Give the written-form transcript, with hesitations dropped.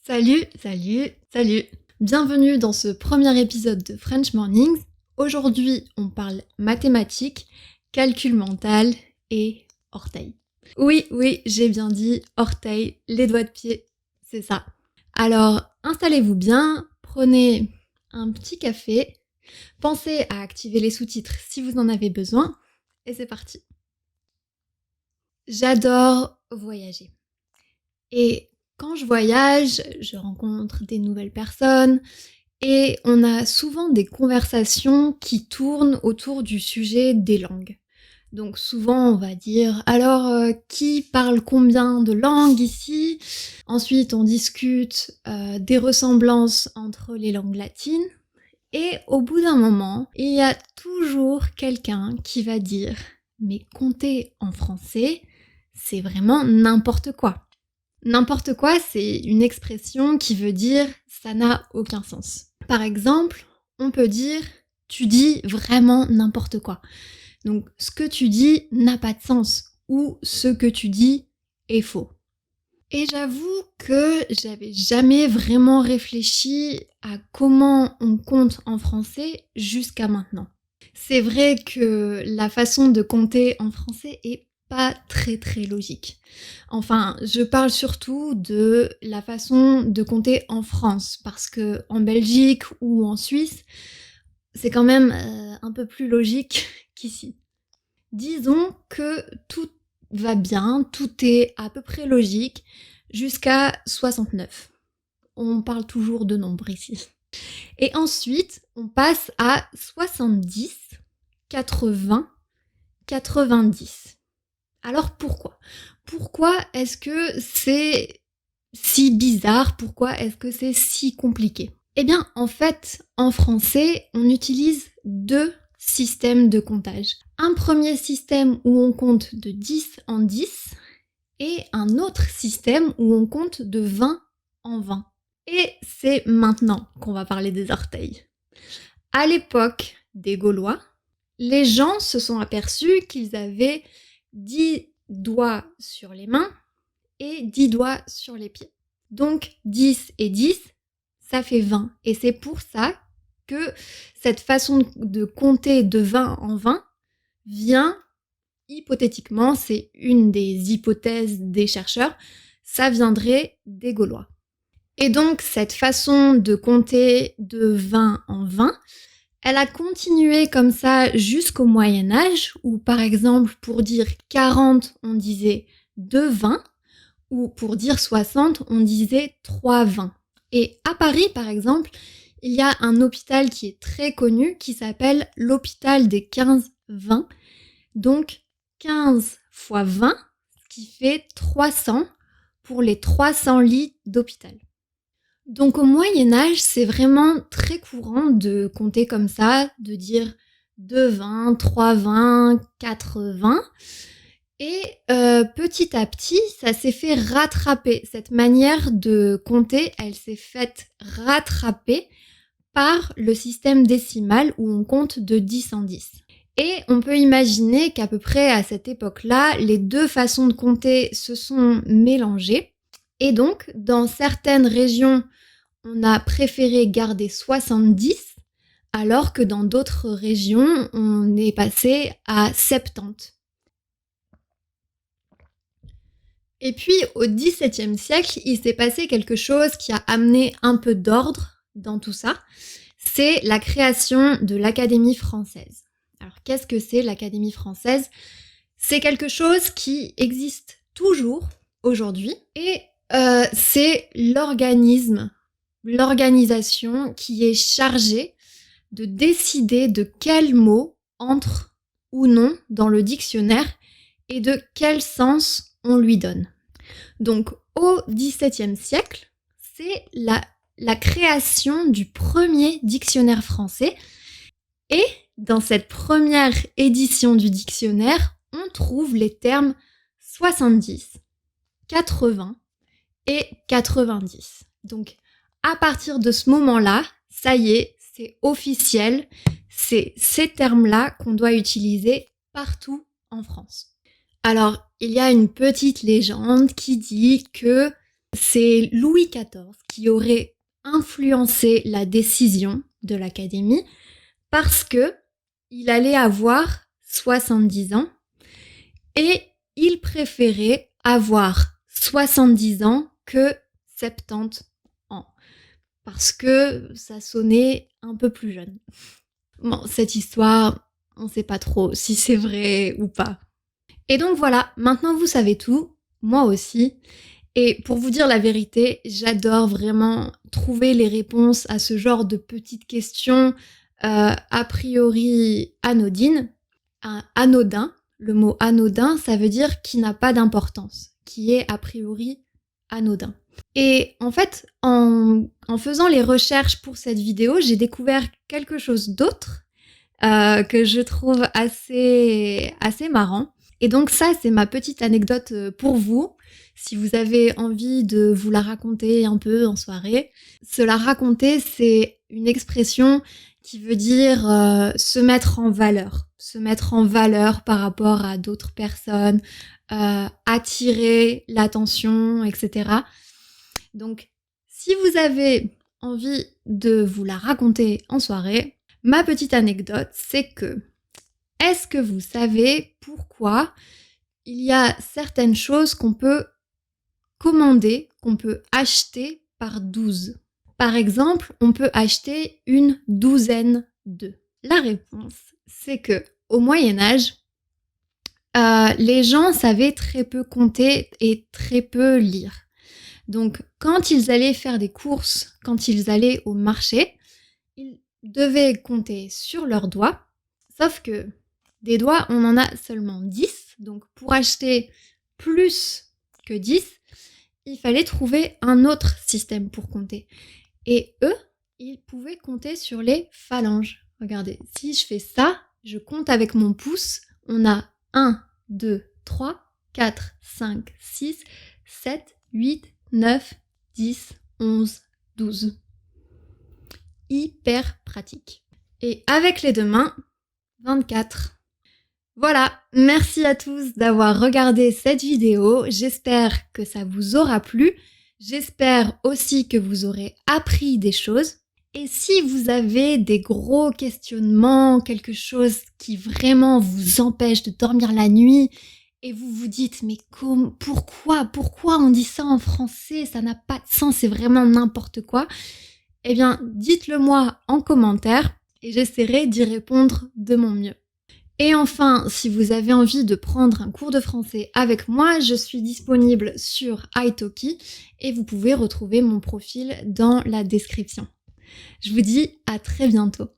Salut, salut, salut. Bienvenue dans ce premier épisode de French Mornings. Aujourd'hui, on parle mathématiques, calcul mental et orteils. Oui, j'ai bien dit orteils, les doigts de pied, c'est ça. Alors, installez-vous bien, prenez un petit café, pensez à activer les sous-titres si vous en avez besoin, et c'est parti. J'adore voyager. Et quand je voyage, je rencontre des nouvelles personnes et on a souvent des conversations qui tournent autour du sujet des langues. Donc souvent on va dire alors qui parle combien de langues ici? Ensuite on discute des ressemblances entre les langues latines et au bout d'un moment il y a toujours quelqu'un qui va dire mais compter en français c'est vraiment n'importe quoi. N'importe quoi, c'est une expression qui veut dire ça n'a aucun sens. Par exemple, on peut dire tu dis vraiment n'importe quoi. Donc ce que tu dis n'a pas de sens ou ce que tu dis est faux. Et j'avoue que j'avais jamais vraiment réfléchi à comment on compte en français jusqu'à maintenant. C'est vrai que la façon de compter en français est pas très logique. Enfin, je parle surtout de la façon de compter en France, parce que en Belgique ou en Suisse, c'est quand même un peu plus logique qu'ici. Disons que tout va bien, tout est à peu près logique, jusqu'à 69. On parle toujours de nombres ici. Et ensuite, on passe à 70, 80, 90. Alors pourquoi? Pourquoi est-ce que c'est si bizarre? Pourquoi est-ce que c'est si compliqué? Eh bien, en fait, en français, on utilise deux systèmes de comptage. Un premier système où on compte de 10 en 10 et un autre système où on compte de 20 en 20. Et c'est maintenant qu'on va parler des orteils. À l'époque des Gaulois, les gens se sont aperçus qu'ils avaient 10 doigts sur les mains et 10 doigts sur les pieds. Donc 10 et 10, ça fait 20. Et c'est pour ça que cette façon de compter de 20 en 20 vient, hypothétiquement, c'est une des hypothèses des chercheurs, ça viendrait des Gaulois. Et donc cette façon de compter de 20 en 20, elle a continué comme ça jusqu'au Moyen-Âge, où par exemple pour dire 40, on disait 2 20, ou pour dire 60, on disait 3 20. Et à Paris, par exemple, il y a un hôpital qui est très connu, qui s'appelle l'hôpital des 15-20. Donc 15 fois 20, ce qui fait 300 pour les 300 lits d'hôpital. Donc au Moyen-Âge, c'est vraiment très courant de compter comme ça, de dire 2 20, 3 20, 4 20. Et petit à petit, ça s'est fait rattraper. Cette manière de compter, elle s'est faite rattraper par le système décimal où on compte de 10 en 10. Et on peut imaginer qu'à peu près à cette époque-là, les deux façons de compter se sont mélangées. Et donc, dans certaines régions, on a préféré garder 70, alors que dans d'autres régions, on est passé à 70. Et puis, au XVIIe siècle, il s'est passé quelque chose qui a amené un peu d'ordre dans tout ça. C'est la création de l'Académie française. Alors, qu'est-ce que c'est l'Académie française? C'est quelque chose qui existe toujours aujourd'hui et c'est l'organisation qui est chargée de décider de quel mot entre ou non dans le dictionnaire et de quel sens on lui donne. Donc au XVIIe siècle, c'est la création du premier dictionnaire français et dans cette première édition du dictionnaire, on trouve les termes 70, 80 et 90. Donc à partir de ce moment-là, ça y est, c'est officiel, c'est ces termes-là qu'on doit utiliser partout en France. Alors, il y a une petite légende qui dit que C'est Louis XIV qui aurait influencé la décision de l'Académie parce que il allait avoir 70 ans et il préférait avoir 70 ans que 70 ans parce que ça sonnait un peu plus jeune. Bon, cette histoire, on sait pas trop si c'est vrai ou pas. Et donc voilà, maintenant vous savez tout, moi aussi. Et pour vous dire la vérité, j'adore vraiment trouver les réponses à ce genre de petites questions a priori anodines. Anodin, le mot anodin, ça veut dire qui n'a pas d'importance, qui est a priori anodin. Et en fait, en faisant les recherches pour cette vidéo, j'ai découvert quelque chose d'autre que je trouve assez marrant. Et donc ça, c'est ma petite anecdote pour vous. Si vous avez envie de vous la raconter un peu en soirée. Se la raconter, c'est une expression qui veut dire se mettre en valeur. Se mettre en valeur par rapport à d'autres personnes, attirer l'attention, etc. Donc, si vous avez envie de vous la raconter en soirée, ma petite anecdote, c'est que est-ce que vous savez pourquoi il y a certaines choses qu'on peut commander, qu'on peut acheter par 12? Par exemple, on peut acheter une douzaine d'œufs. La réponse, c'est que au Moyen-Âge, les gens savaient très peu compter et très peu lire. Donc, quand ils allaient faire des courses, quand ils allaient au marché, ils devaient compter sur leurs doigts, sauf que des doigts, on en a seulement 10. Donc, pour acheter plus que 10, il fallait trouver un autre système pour compter. Et eux, ils pouvaient compter sur les phalanges. Regardez, si je fais ça, je compte avec mon pouce, on a 1, 2, 3, 4, 5, 6, 7, 8, 9, 10, 11, 12. Hyper pratique. Et avec les deux mains, 24. Voilà, merci à tous d'avoir regardé cette vidéo. J'espère que ça vous aura plu. J'espère aussi que vous aurez appris des choses. Et si vous avez des gros questionnements, quelque chose qui vraiment vous empêche de dormir la nuit, et vous vous dites mais pourquoi on dit ça en français, ça n'a pas de sens, c'est vraiment n'importe quoi, eh bien dites-le moi en commentaire et j'essaierai d'y répondre de mon mieux. Et enfin, si vous avez envie de prendre un cours de français avec moi, je suis disponible sur italki et vous pouvez retrouver mon profil dans la description. Je vous dis à très bientôt.